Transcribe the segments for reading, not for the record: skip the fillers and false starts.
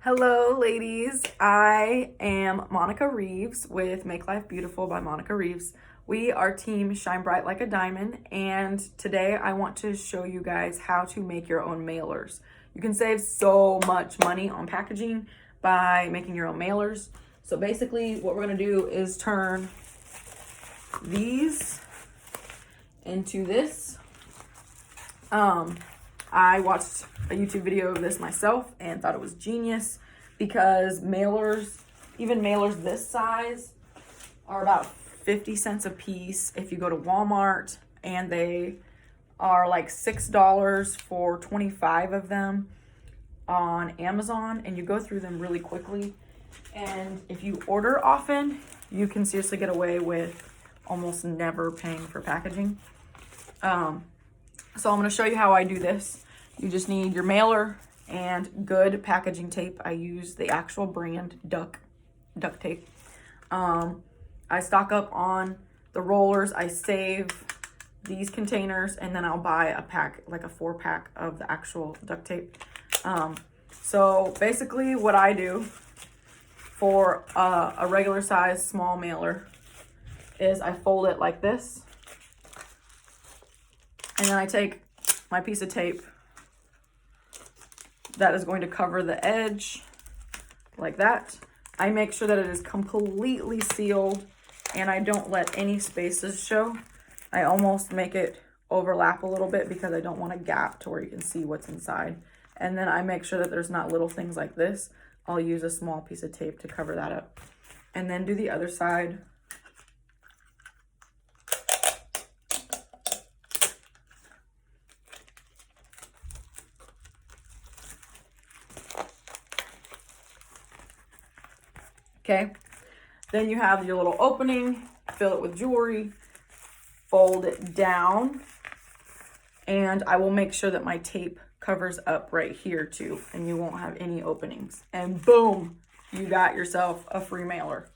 Hello, ladies. I am Monica Reeves with Make Life Beautiful by Monica Reeves. We are team Shine Bright Like a Diamond, and today I want to show you guys how to make your own mailers. You can save so much money on packaging by making your own mailers. So basically what we're going to do is turn these into this. I watched a YouTube video of this myself and thought it was genius because mailers, even mailers this size, are about 50 cents a piece if you go to Walmart, and they are like $6 for 25 of them on Amazon, and you go through them really quickly. And if you order often, you can seriously get away with almost never paying for packaging. So I'm going to show you how I do this. You just need your mailer and good packaging tape. I use the actual brand duct tape. I stock up on the rollers. I save these containers, and then I'll buy a pack, like a 4-pack of the actual duct tape. So basically what I do for a regular size small mailer is I fold it like this. And then I take my piece of tape that is going to cover the edge like that. I make sure that it is completely sealed and I don't let any spaces show. I almost make it overlap a little bit because I don't want a gap to where you can see what's inside. And then I make sure that there's not little things like this. I'll use a small piece of tape to cover that up. And then do the other side. Okay, then you have your little opening, fill it with jewelry, fold it down, and I will make sure that my tape covers up right here too, and you won't have any openings. And boom, you got yourself a free mailer.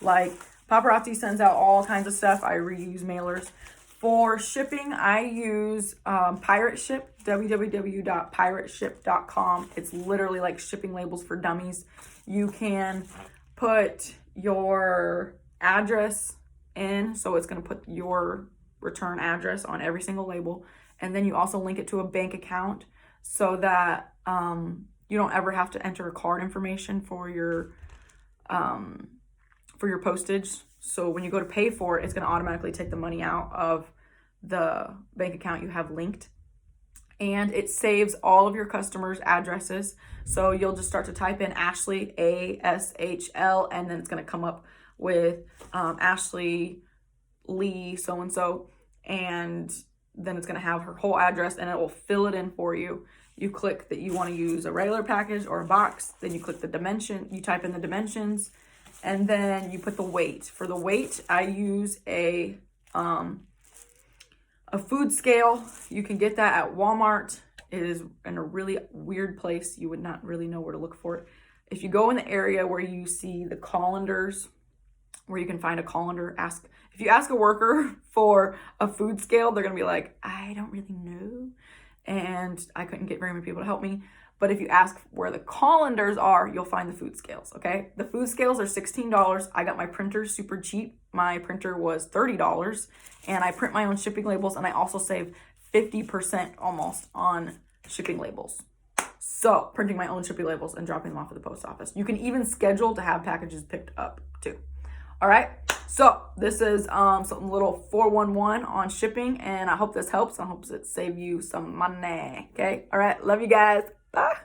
Like Paparazzi sends out all kinds of stuff. I reuse mailers. For shipping, I use Pirate Ship, www.pirateship.com. It's literally like shipping labels for dummies. You can put your address in, so it's going to put your return address on every single label, and then you also link it to a bank account so that you don't ever have to enter card information for your postage. So when you go to pay for it, it's going to automatically take the money out of the bank account you have linked. And it saves all of your customers' addresses. So you'll just start to type in Ashley, ASHL, and then it's going to come up with Ashley Lee so-and-so. And then it's going to have her whole address, and it will fill it in for you. You click that you want to use a regular package or a box. Then you click the dimension. You type in the dimensions, and then you put the weight. For the weight, I use a food scale. You can get that at Walmart. It is in a really weird place. You would not really know where to look for it. If you go in the area where you see the colanders, where you can find a colander, if you ask a worker for a food scale, they're going to be like, I don't really know. And I couldn't get very many people to help me. But if you ask where the colanders are, you'll find the food scales, okay? The food scales are $16. I got my printer super cheap. My printer was $30, and I print my own shipping labels, and I also save 50% almost on shipping labels. So printing my own shipping labels and dropping them off at the post office. You can even schedule to have packages picked up too. All right. So this is something little 411 on shipping, and I hope this helps. I hope it saves you some money. Okay. All right. Love you guys. Bye.